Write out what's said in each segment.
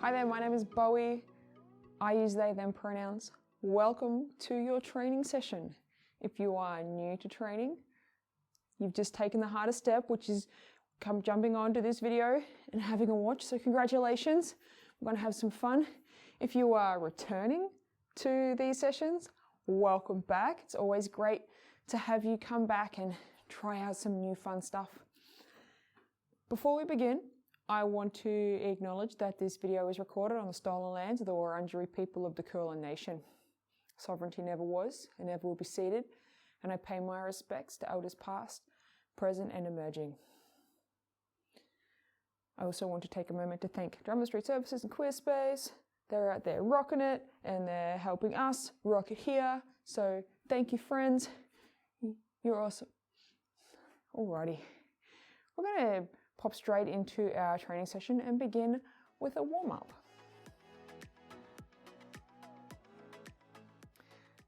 Hi there, my name is Bowie. I use they, them pronouns. Welcome to your training session. If you are new to training, you've just taken the hardest step, which is jumping onto this video and having a watch. So congratulations, we're going to have some fun. If you are returning to these sessions, welcome back. It's always great to have you come back and try out some new fun stuff. Before we begin, I want to acknowledge that this video is recorded on the stolen lands of the Wurundjeri people of the Kulin Nation. Sovereignty never was and never will be ceded, and I pay my respects to elders past, present and emerging. I also want to take a moment to thank Drummer Street Services and Queer Space. They're out there rocking it and they're helping us rock it here. So thank you, friends. You're awesome. Alrighty. We're going to pop straight into our training session and begin with a warm-up.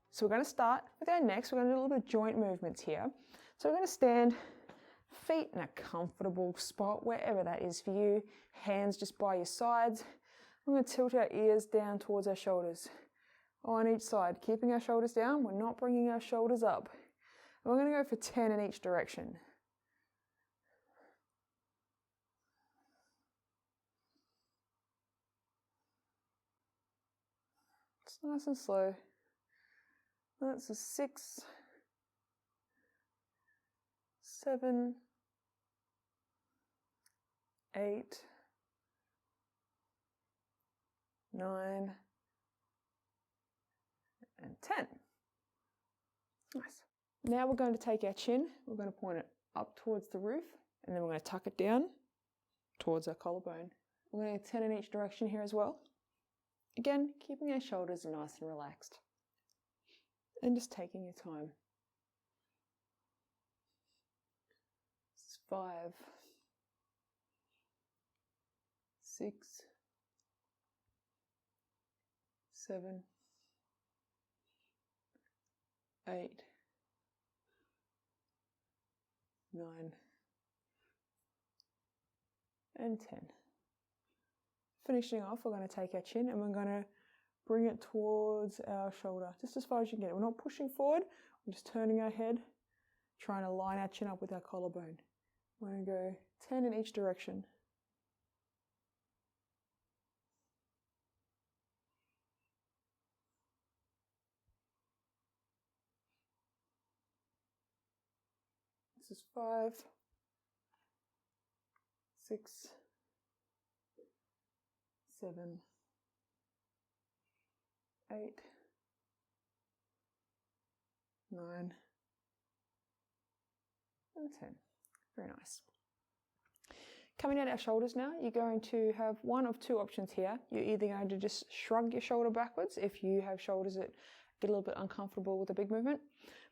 So we're going to start with our necks. We're going to do a little bit of joint movements here. So we're going to stand, feet in a comfortable spot, wherever that is for you. Hands just by your sides. We're going to tilt our ears down towards our shoulders on each side, keeping our shoulders down. We're not bringing our shoulders up. And we're going to go for 10 in each direction. It's nice and slow. That's a 6, 7, 8, 9, and 10. Nice. Now we're going to take our chin, we're going to point it up towards the roof, and then we're going to tuck it down towards our collarbone. We're going to 10 in each direction here as well. Again, keeping our shoulders nice and relaxed. And just taking your time. This is 5, 6, 7, 8, 9, and 10. Finishing off, we're going to take our chin and we're going to bring it towards our shoulder, just as far as you can get it. We're not pushing forward, we're just turning our head, trying to line our chin up with our collarbone. We're going to go 10 in each direction. This is 5, 6, 7, 8, 9, and 10. Very nice. Coming down our shoulders now, you're going to have one of two options here. You're either going to just shrug your shoulder backwards if you have shoulders that get a little bit uncomfortable with a big movement.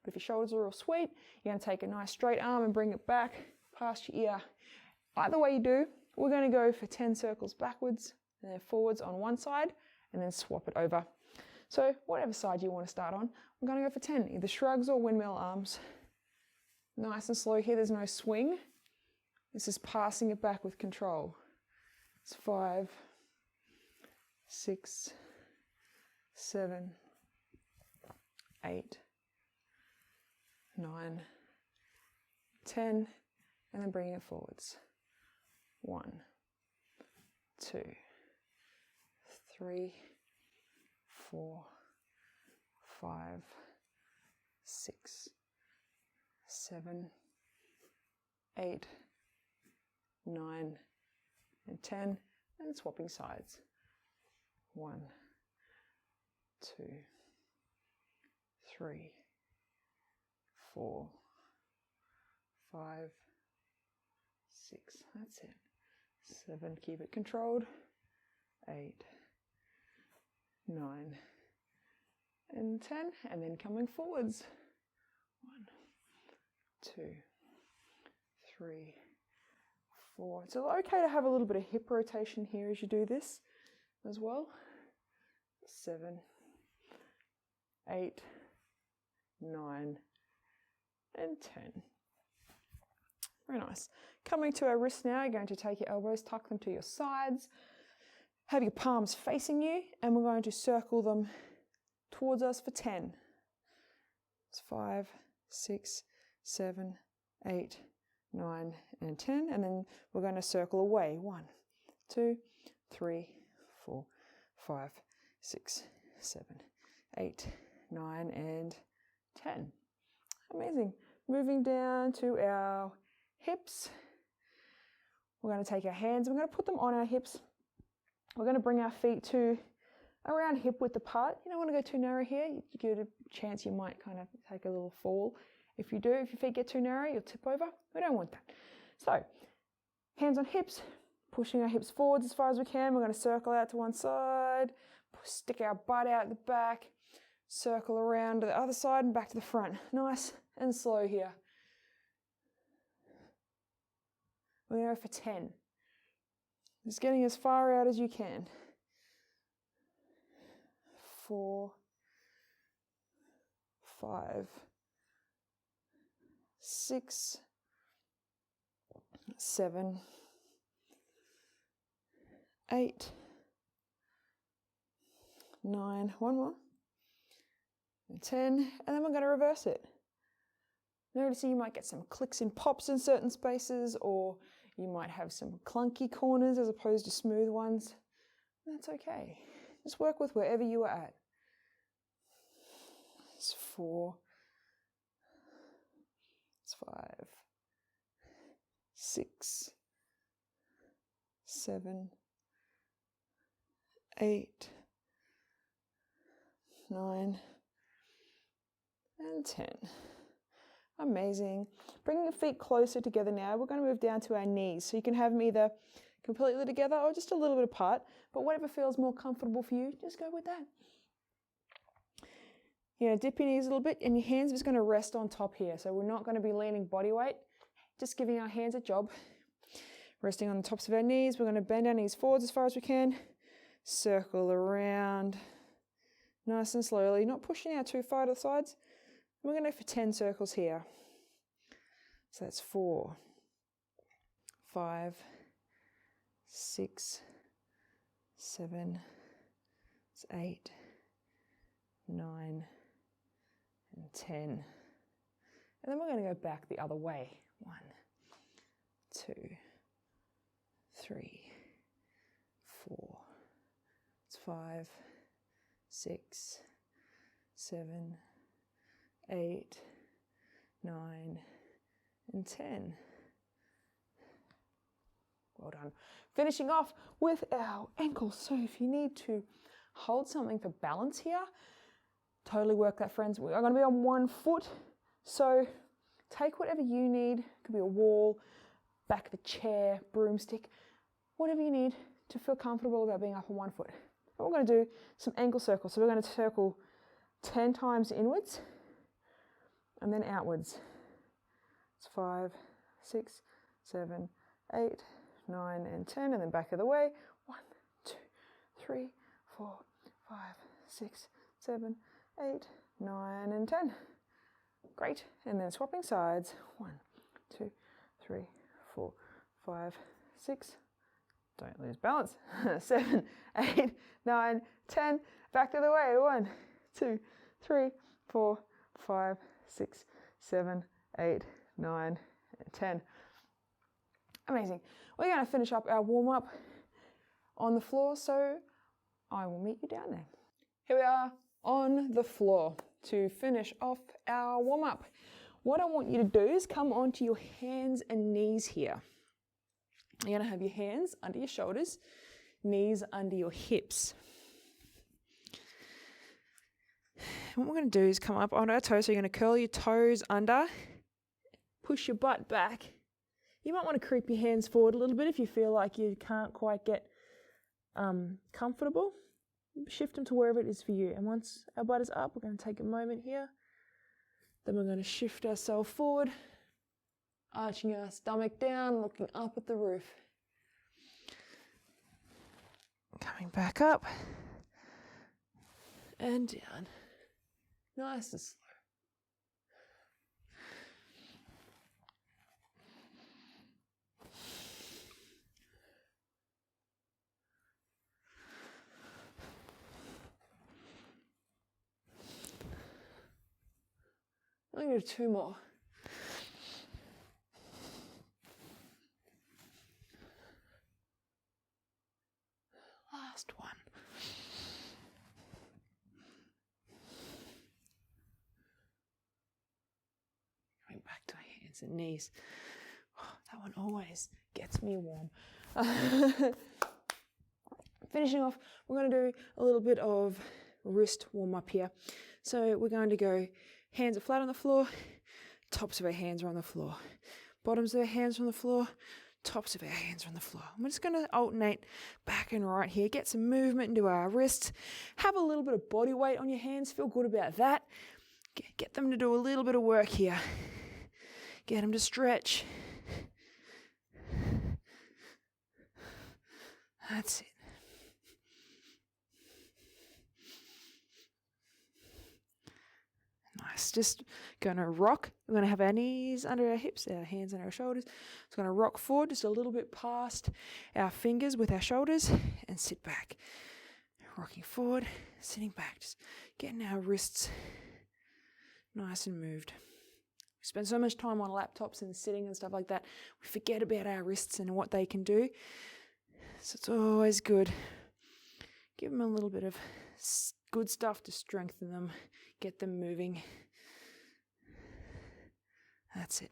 But if your shoulders are real sweet, you're going to take a nice straight arm and bring it back past your ear. Either way you do, we're going to go for 10 circles backwards and then forwards on one side and then swap it over. So whatever side you want to start on, we're going to go for 10, either shrugs or windmill arms. Nice and slow here, there's no swing. This is passing it back with control. It's 5, 6, 7, 8, 9, 10, and then bringing it forwards. 1, 2, 3, 4, 5, 6, 7, 8, 9, and 10, and swapping sides. 1, 2, 3, 4, 5, 6, that's it. 7, keep it controlled. 8, 9, and 10, and then coming forwards. 1, 2, 3, 4. It's okay to have a little bit of hip rotation here as you do this as well. 7, 8, 9, and 10. Very nice. Coming to our wrists now, you're going to take your elbows, tuck them to your sides. Have your palms facing you, and we're going to circle them towards us for 10. It's 5, 6, 7, 8, 9, and 10. And then we're going to circle away. 1, 2, 3, 4, 5, 6, 7, 8, 9, and 10. Amazing. Moving down to our hips. We're going to take our hands, we're going to put them on our hips. We're going to bring our feet to around hip width apart. You don't want to go too narrow here. You get a chance you might kind of take a little fall. If you do, if your feet get too narrow, you'll tip over. We don't want that. So, hands on hips, pushing our hips forwards as far as we can. We're going to circle out to one side, stick our butt out the back, circle around to the other side and back to the front. Nice and slow here. We're going to go for 10. Just getting as far out as you can. 4, 5, 6, 7, 8, 9, one more, and 10, and then we're going to reverse it. Noticing you might get some clicks and pops in certain spaces, or you might have some clunky corners as opposed to smooth ones. That's okay. Just work with wherever you are at. It's 4, it's 5, 6, 7, 8, 9, and 10. Amazing. Bringing your feet closer together now, we're going to move down to our knees. So you can have them either completely together or just a little bit apart, but whatever feels more comfortable for you, just go with that. You're going to dip your knees a little bit, and your hands are just going to rest on top here. So we're not going to be leaning body weight, just giving our hands a job. Resting on the tops of our knees, we're going to bend our knees forwards as far as we can, circle around nice and slowly, not pushing out too far to the sides. We're going to go for 10 circles here. So that's 4, 5, 6, 7, 8, 9, and 10. And then we're going to go back the other way. 1, 2, 3, 4, 5, 6, 7, 8, 9, and 10. Well done. Finishing off with our ankles. So if you need to hold something for balance here, totally work that, friends. We are going to be on one foot. So take whatever you need. It could be a wall, back of a chair, broomstick, whatever you need to feel comfortable about being up on one foot. And we're going to do some ankle circles. So we're going to circle 10 times inwards and then outwards. It's 5, 6, 7, 8, 9, and 10, and then back of the way. 1, 2, 3, 4, 5, 6, 7, 8, 9, and 10. Great. And then swapping sides. 1, 2, 3, 4, 5, 6. Don't lose balance. 7, 8, 9, 10. Back to the way. 1, 2, 3, 4, 5, 6, 7, 8, 9, and 10. Amazing. We're going to finish up our warm-up on the floor, so I will meet you down there. Here we are on the floor to finish off our warm-up. What I want you to do is come onto your hands and knees here. You're going to have your hands under your shoulders, knees under your hips. What we're going to do is come up onto our toes. So you're going to curl your toes under, push your butt back. You might want to creep your hands forward a little bit if you feel like you can't quite get comfortable. Shift them to wherever it is for you. And once our butt is up, we're going to take a moment here. Then we're going to shift ourselves forward, arching our stomach down, looking up at the roof. Coming back up and down. Nice and slow. I'm going to do 2 more. Last one. Going back to hands and knees. Oh, that one always gets me warm. Finishing off, we're going to do a little bit of wrist warm up here. So we're going to go hands are flat on the floor, tops of our hands are on the floor, bottoms of our hands are on the floor, tops of our hands are on the floor. We're just going to alternate back and right here, get some movement into our wrists, have a little bit of body weight on your hands, feel good about that. Get them to do a little bit of work here. Get them to stretch. That's it. Nice. Just going to rock. We're going to have our knees under our hips, our hands under our shoulders. It's going to rock forward just a little bit past our fingers with our shoulders and sit back. Rocking forward, sitting back, just getting our wrists nice and moved. We spend so much time on laptops and sitting and stuff like that, we forget about our wrists and what they can do. So it's always good. Give them a little bit of good stuff to strengthen them, get them moving. That's it.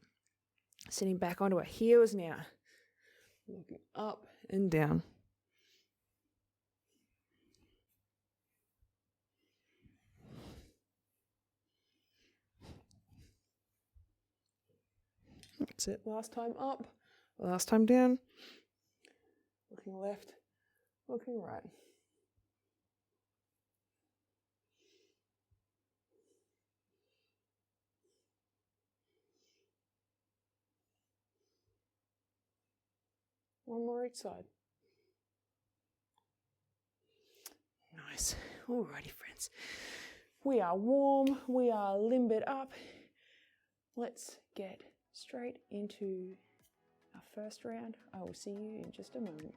Sitting back onto our heels now. Looking up and down. That's it. Last time up, last time down. Looking left, looking right. One more each side. Nice. Alrighty, friends. We are warm. We are limbered up. Let's get straight into our first round. I will see you in just a moment.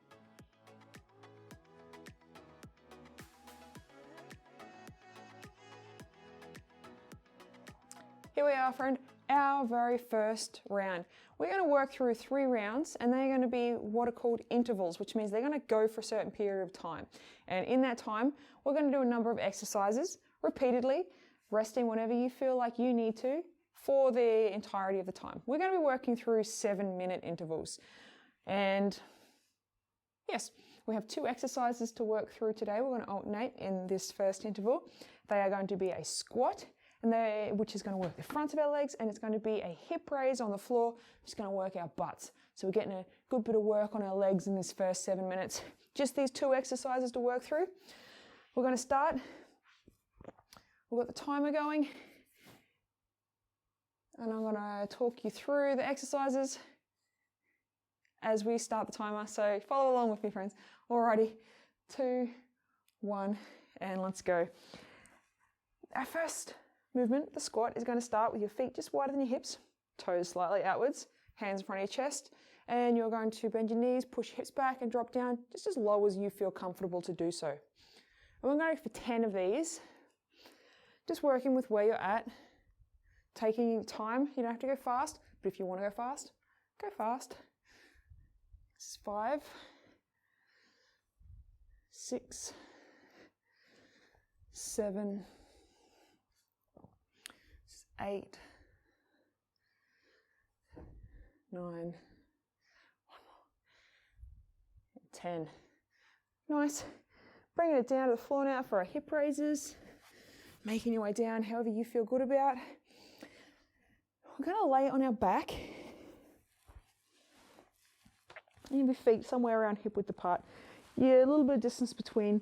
Here we are, friend, our very first round. We're going to work through 3 rounds, and they're going to be what are called intervals, which means they're going to go for a certain period of time. And in that time, we're going to do a number of exercises repeatedly, resting whenever you feel like you need to for the entirety of the time. We're going to be working through 7-minute intervals. And yes, we have 2 exercises to work through today. We're going to alternate in this first interval. They are going to be a squat, which is going to work the fronts of our legs, and it's going to be a hip raise on the floor, which is going to work our butts. So we're getting a good bit of work on our legs in this first 7 minutes. Just these 2 exercises to work through. We're going to start. We've got the timer going, and I'm going to talk you through the exercises as we start the timer. So follow along with me, friends. Alrighty, 2, 1, and let's go. Our first movement, the squat, is going to start with your feet just wider than your hips, toes slightly outwards, hands in front of your chest, and you're going to bend your knees, push your hips back and drop down just as low as you feel comfortable to do so. And we're going for 10 of these, just working with where you're at, taking time. You don't have to go fast, but if you want to go fast, go fast. This is 5, 6, 7, 8, 9, 10. Nice. Bringing it down to the floor now for our hip raises. Making your way down however you feel good about. We're going to lay on our back. And your feet somewhere around hip width apart. Yeah, a little bit of distance between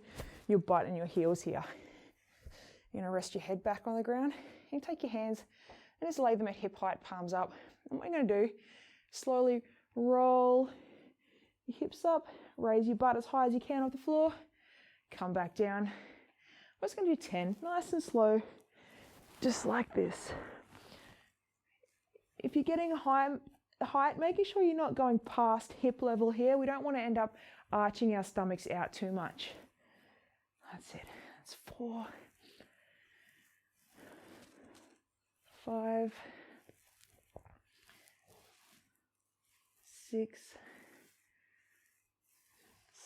your butt and your heels here. You're going to rest your head back on the ground. You take your hands and just lay them at hip height, palms up. And what you're going to do, slowly roll your hips up, raise your butt as high as you can off the floor, come back down. We're just going to do 10, nice and slow, just like this. If you're getting a height, making sure you're not going past hip level here. We don't want to end up arching our stomachs out too much. That's it. That's 4, 5, 5, 6,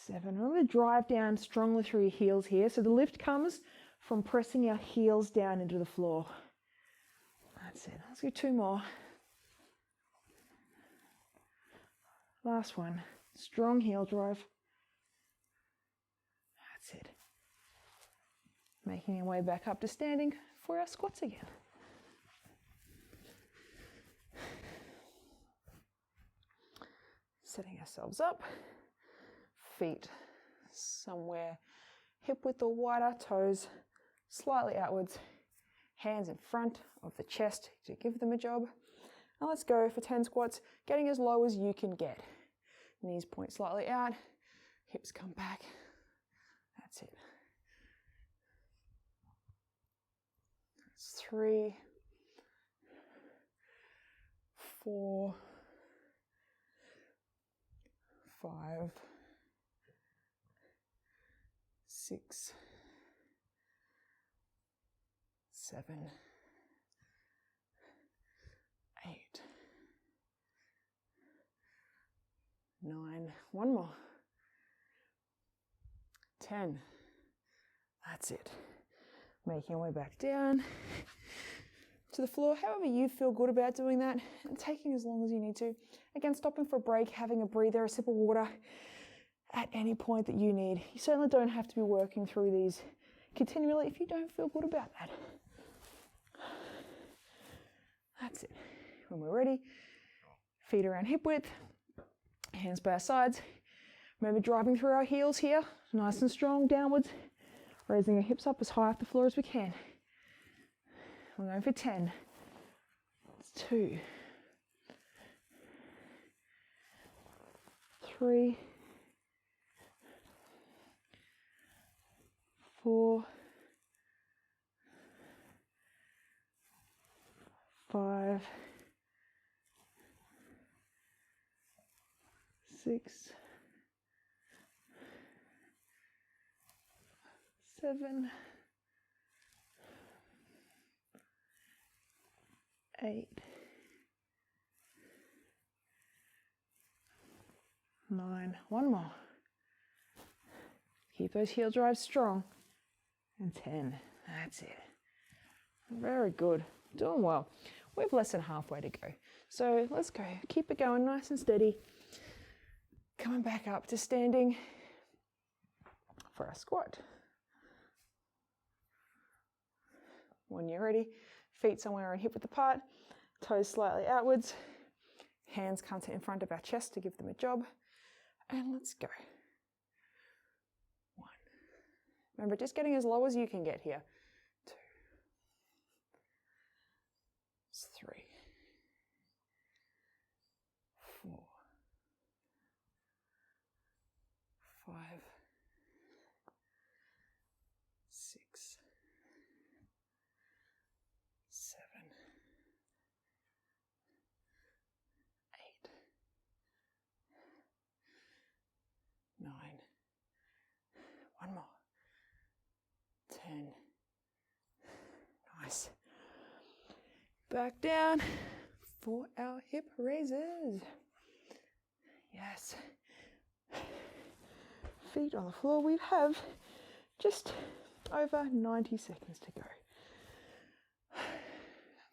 7. Remember to drive down strongly through your heels here. So the lift comes from pressing our heels down into the floor. That's it. Let's do 2 more. Last one. Strong heel drive. That's it. Making our way back up to standing for our squats again. Setting ourselves up. Feet somewhere hip width or wider, toes slightly outwards, hands in front of the chest to give them a job. Now let's go for 10 squats, getting as low as you can get. Knees point slightly out, hips come back. That's it. That's 3, 4, 5, 6, 7, 8, 9, 1 more, 10. That's it. Making our way back down to the floor, however you feel good about doing that, and taking as long as you need to. Again, stopping for a break, having a breather, a sip of water at any point that you need. You certainly don't have to be working through these continually if you don't feel good about that. That's it. When we're ready, feet around hip width, hands by our sides. Remember driving through our heels here, nice and strong downwards, raising our hips up as high off the floor as we can. We're going for 10. It's 2, 3, 4, 5, 6, 7, 8, 9, 1 more. Keep those heel drives strong. And 10. That's it. Very good. Doing well. We're less than halfway to go. So let's go. Keep it going nice and steady. Coming back up to standing for our squat. When you're ready, feet somewhere around hip width apart, toes slightly outwards, hands come to in front of our chest to give them a job. And let's go. 1. Remember, just getting as low as you can get here. 2. It's 3. 4. 5. 6. 7. 8. 9. 1 more. 10. Nice. Back down for our hip raises. Yes. Feet on the floor. We have just over 90 seconds to go.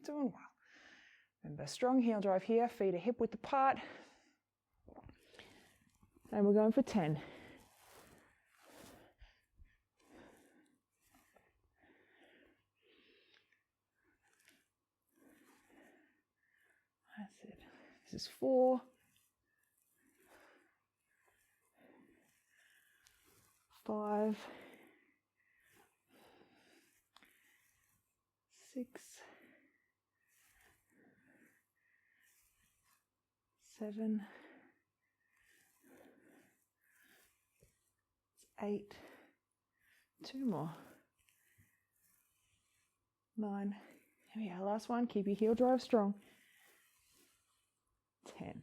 Doing well. Remember, strong heel drive here. Feet are hip width apart. And we're going for 10. That's it. This is 4. 5. 6. 7. 8. 2 more. 9. Here we are, last one. Keep your heel drive strong. 10.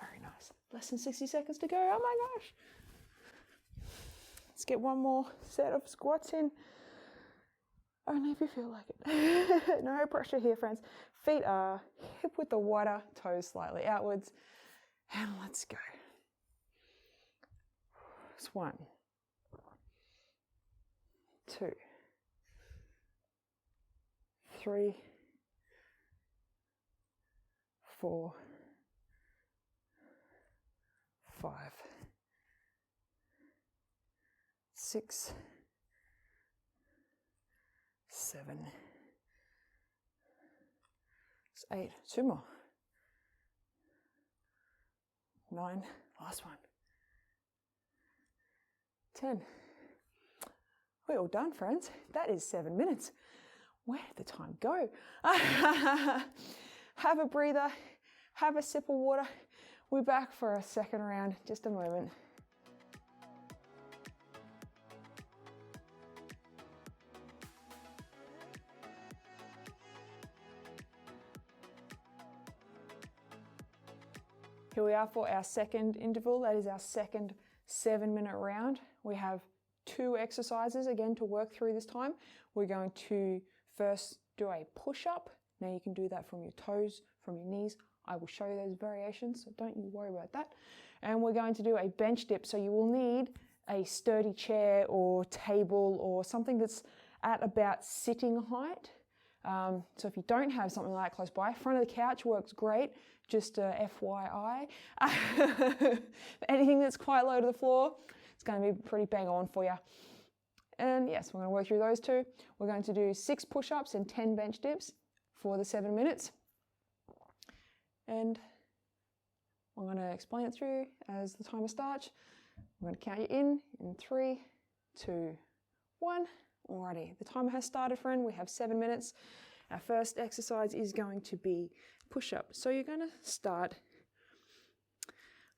Very nice. Less than 60 seconds to go. Oh my gosh. Let's get one more set of squats in. Only if you feel like it. No pressure here, friends. Feet are hip width or wider, toes slightly outwards. And let's go. It's 1, 2, 3, 4, 5, 6, 7, 8, 2 more, 9, last one, 10. We're all done, friends. That is 7 minutes. Where did the time go? Have a breather, have a sip of water. We're back for a second round, just a moment. Here we are for our second interval. That is our second 7-minute round. We have 2 exercises again to work through this time. We're going to first do a push-up. Now you can do that from your toes, from your knees. I will show you those variations, so don't you worry about that. And we're going to do a bench dip. So you will need a sturdy chair or table or something that's at about sitting height. So if you don't have something like that close by, front of the couch works great, just FYI. Anything that's quite low to the floor, it's going to be pretty bang on for you. And yes, we're going to work through those 2. We're going to do 6 push-ups and 10 bench dips for the 7 minutes. And I'm going to explain it through as the timer starts. I'm going to count you in 3, 2, 1. Alrighty, the timer has started, friend. We have 7 minutes. Our first exercise is going to be push-up. So you're going to start.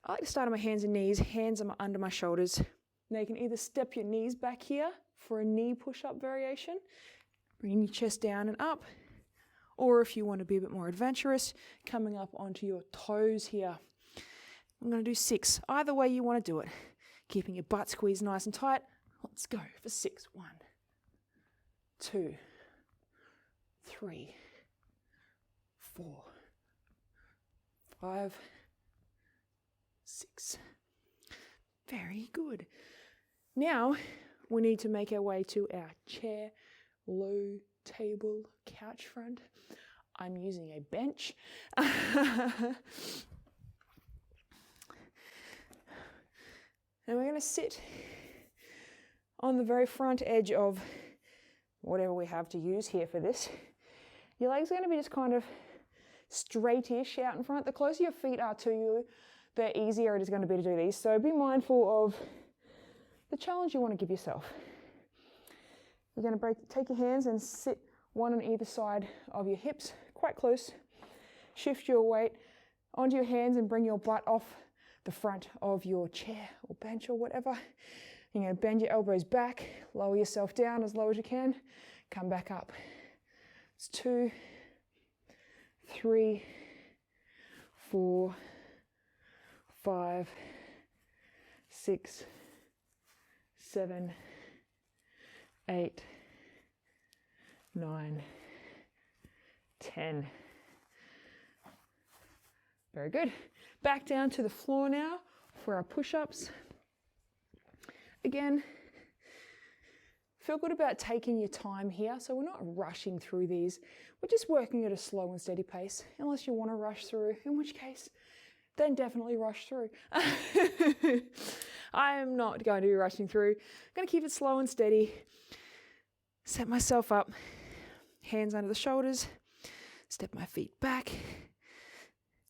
I like to start on my hands and knees. Hands are under my shoulders. Now you can either step your knees back here for a knee push-up variation, bringing your chest down and up, or if you want to be a bit more adventurous, coming up onto your toes here. I'm going to do 6. Either way you want to do it. Keeping your butt squeezed nice and tight. Let's go for 6. 1, 2, 3, 4, 5, 6. Very good. Now we need to make our way to our chair, low table, couch front. I'm using a bench. And we're going to sit on the very front edge of whatever we have to use here for this. Your legs are going to be just kind of straightish out in front. The closer your feet are to you, the easier it is going to be to do these. So be mindful of the challenge you want to give yourself. You're going to take your hands and sit one on either side of your hips, quite close. Shift your weight onto your hands and bring your butt off the front of your chair or bench or whatever. You're going to bend your elbows back, lower yourself down as low as you can, come back up. It's 2, 3, 4, 5, 6, 7, 8, 9, 10. Very good. Back down to the floor now for our push-ups. Again, feel good about taking your time here. So we're not rushing through these. We're just working at a slow and steady pace, unless you want to rush through, in which case, then definitely rush through. I am not going to be rushing through. I'm going to keep it slow and steady. Set myself up, hands under the shoulders, step my feet back,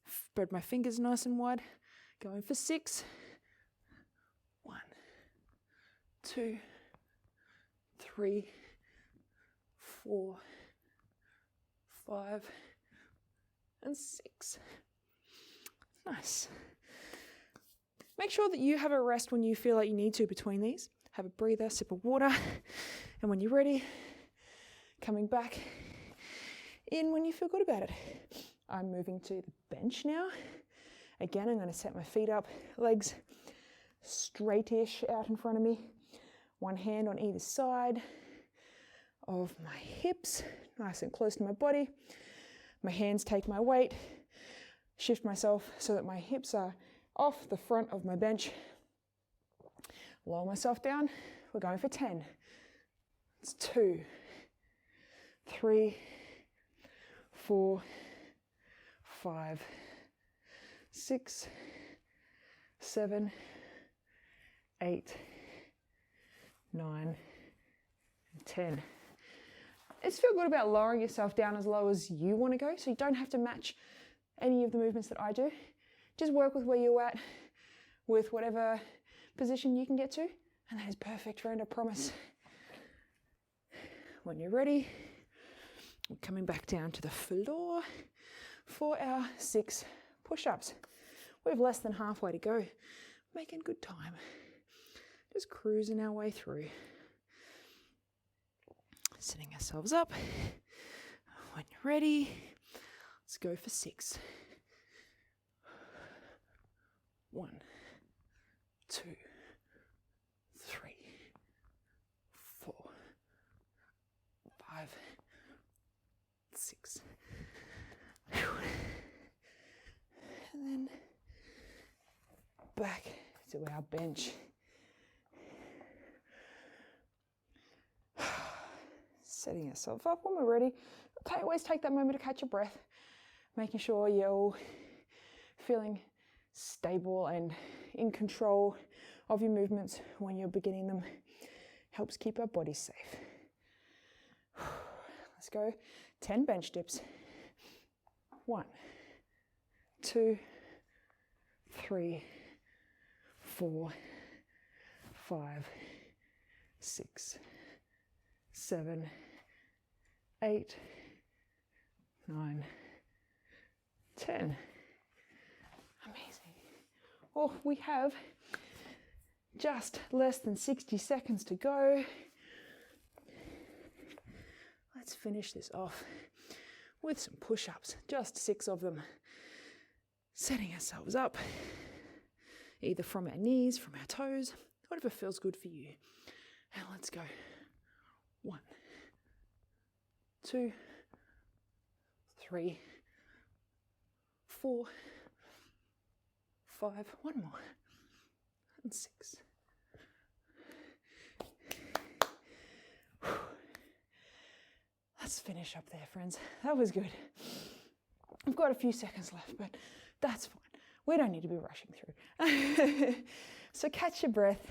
spread my fingers nice and wide, going for 6. 1, 2, 3, 4, 5, and 6. Nice. Make sure that you have a rest when you feel like you need to between these. Have a breather, sip of water, and when you're ready, coming back in when you feel good about it. I'm moving to the bench now. Again, I'm going to set my feet up, legs straightish out in front of me. One hand on either side of my hips, nice and close to my body. My hands take my weight, shift myself so that my hips are off the front of my bench. Lower myself down. We're going for 10. It's 2, 3, 4, 5, 6, 7, 8, 9, and 10. Just feel good about lowering yourself down as low as you want to go, so you don't have to match any of the movements that I do. Just work with where you're at, with whatever position you can get to, and that is perfect, friend, I promise. When you're ready, we're coming back down to the floor for our 6 push-ups. We have less than halfway to go, making good time. Just cruising our way through. Setting ourselves up. When you're ready, let's go for 6. 1, 2, 3, 4, 5, 6. And then back to our bench. Setting ourselves up. When we're ready, always take that moment to catch your breath, making sure you're all feeling stable and in control of your movements when you're beginning them. Helps keep our bodies safe. Let's go. 10 bench dips. 1, 2, 3, 4, 5, 6, 7, 8, 9, 10. Amazing. Oh, we have just less than 60 seconds to go. Let's finish this off with some push-ups, just 6 of them. Setting ourselves up, either from our knees, from our toes, whatever feels good for you. And let's go. 1, 2, 3, 4, 5, one more, and 6. Let's finish up there, friends. That was good. I've got a few seconds left, but that's fine. We don't need to be rushing through. So catch your breath,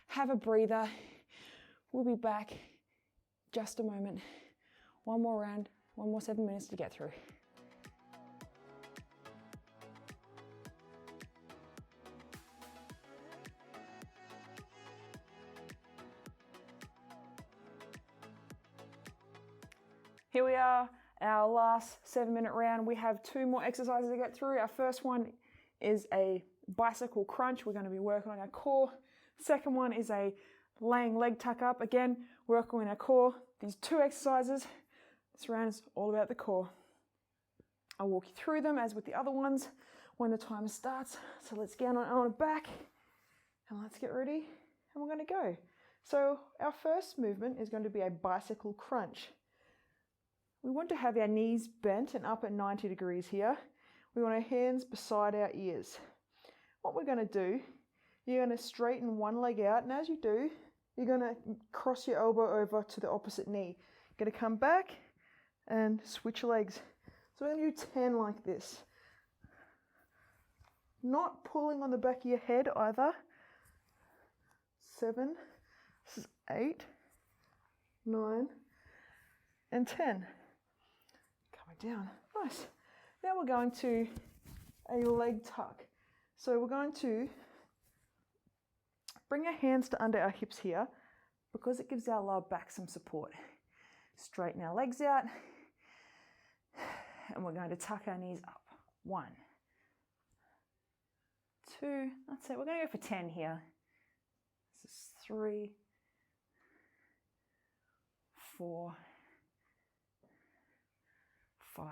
have a breather. We'll be back just a moment. One more round, 1 more 7 minutes to get through. Here we are, our last 7-minute round. We have 2 more exercises to get through. Our first one is a bicycle crunch. We're going to be working on our core. Second one is a laying leg tuck up. Again, working on our core. These 2 exercises, this round is all about the core. I'll walk you through them as with the other ones when the timer starts. So let's get on our back and let's get ready and we're going to go. So our first movement is going to be a bicycle crunch. We want to have our knees bent and up at 90 degrees here. We want our hands beside our ears. What we're going to do, you're going to straighten one leg out, and as you do, you're going to cross your elbow over to the opposite knee. You're going to come back and switch legs. So we're going to do 10 like this. Not pulling on the back of your head either. 7, this is 8, 9, and 10. Down. Nice. Now we're going to a leg tuck. So we're going to bring our hands to under our hips here because it gives our lower back some support. Straighten our legs out and we're going to tuck our knees up. 1, 2, that's it. We're going to go for 10 here. This is 3, 4, 5,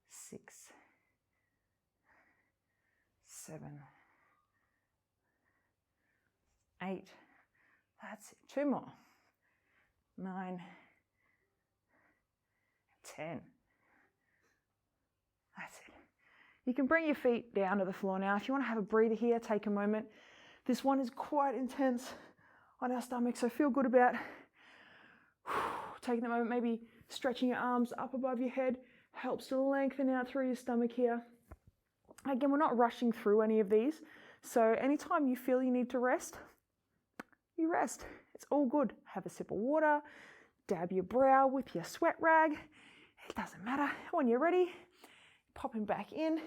6, 7, 8. That's it. 2 more. 9, 10. That's it. You can bring your feet down to the floor now. If you want to have a breather here, take a moment. This one is quite intense on our stomach, so feel good about taking a moment, maybe stretching your arms up above your head. Helps to lengthen out through your stomach here. Again, we're not rushing through any of these, so anytime you feel you need to rest, you rest. It's all good. Have a sip of water, dab your brow with your sweat rag. It doesn't matter. When you're ready, popping back in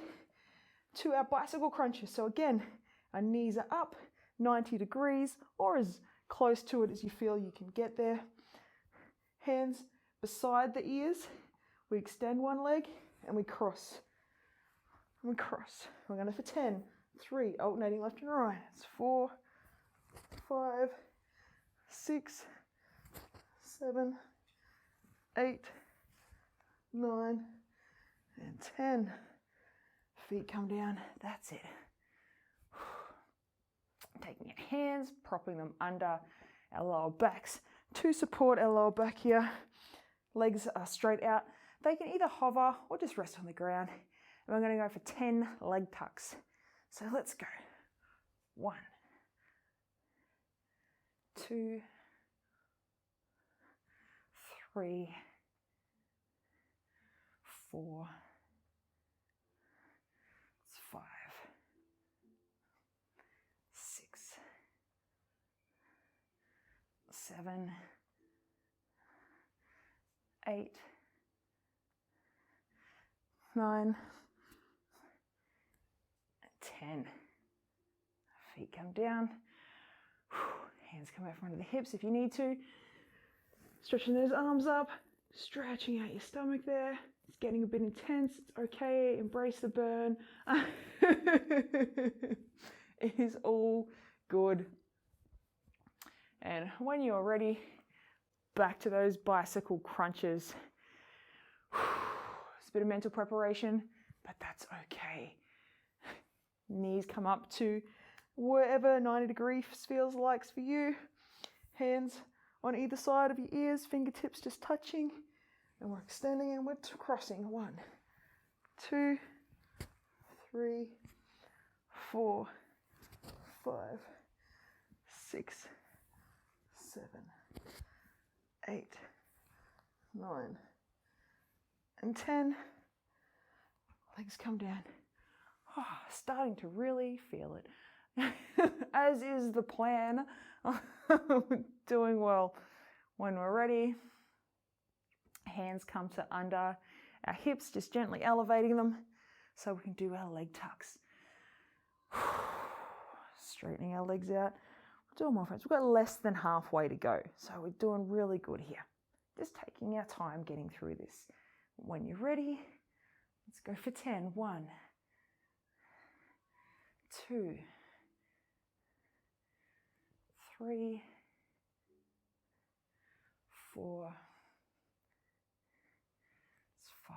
to our bicycle crunches. So again, our knees are up 90 degrees or as close to it as you feel you can get there. Hands beside the ears. We extend one leg and we cross. And we cross. We're going to for 10. 3, alternating left and right. It's 4, 5, 6, 7, 8, 9, and 10. Feet come down. That's it. Taking your hands, propping them under our lower backs to support our lower back here. Legs are straight out. They can either hover or just rest on the ground. And we're going to go for 10 leg tucks. So let's go. 1, 2, 3, 4, 5, 6, 7, 8, 9, 10. Feet come down. Hands come out from under the hips if you need to. Stretching those arms up, stretching out your stomach there. It's getting a bit intense. It's okay. Embrace the burn. It is all good. And when you're ready, back to those bicycle crunches. It's a bit of mental preparation, but that's okay. Knees come up to wherever 90 degrees feels like for you. Hands on either side of your ears, fingertips just touching. And we're extending and we're crossing. 1, 2, 3, 4, 5, 6, 7, 8, 9, and 10. Legs come down. Oh, starting to really feel it. As is the plan. Doing well. When we're ready, hands come to under our hips, just gently elevating them so we can do our leg tucks. Straightening our legs out. We're doing more, friends. We've got less than halfway to go, so we're doing really good here. Just taking our time getting through this. When you're ready, let's go for 10. 1, 2, 3, 4, 5,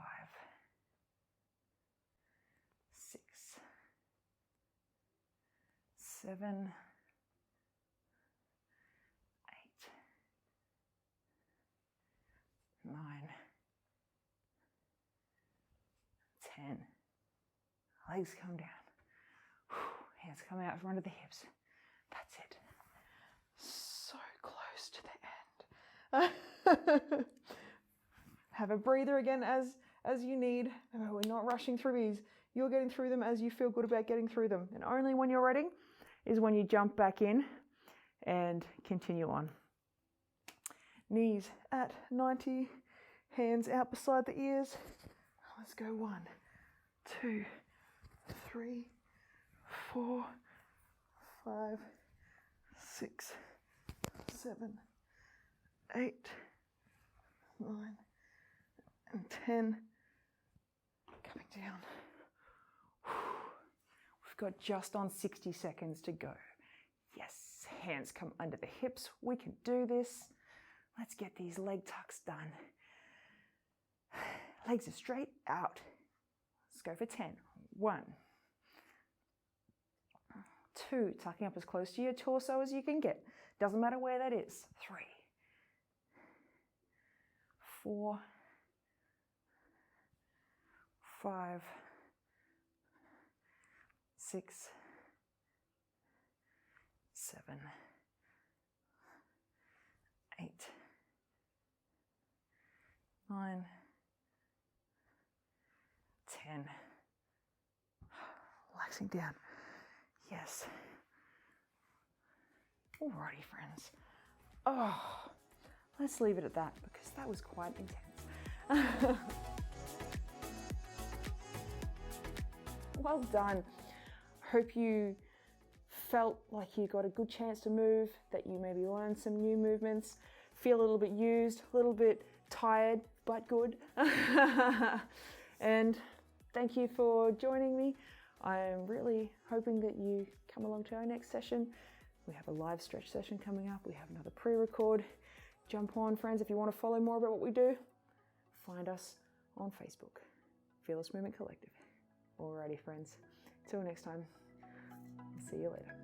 6, 7, 8, 9, 10. Legs come down. Hands come out from under the hips. That's it. So close to the end. Have a breather again as you need. Remember, we're not rushing through these. You're getting through them as you feel good about getting through them. And only when you're ready is when you jump back in and continue on. Knees at 90, hands out beside the ears. Let's go. 1, 2, 3, 4, 5, 6, 7, 8, 9, and 10. Coming down. We've got just on 60 seconds to go. Yes, hands come under the hips. We can do this. Let's get these leg tucks done. Legs are straight out. Let's go for 10. 1, 2, tucking up as close to your torso as you can get. Doesn't matter where that is. 3, 4, 5, 6, 7, 8, 9, 10. Relaxing down. Yes. Alrighty, friends. Oh, let's leave it at that because that was quite intense. Well done. Hope you felt like you got a good chance to move, that you maybe learned some new movements, feel a little bit used, a little bit tired, but good. And thank you for joining me. I'm really hoping that you come along to our next session. We have a live stretch session coming up. We have another pre-record. Jump on, friends, if you want to follow more about what we do. Find us on Facebook, Fearless Movement Collective. Alrighty, friends. Till next time. See you later.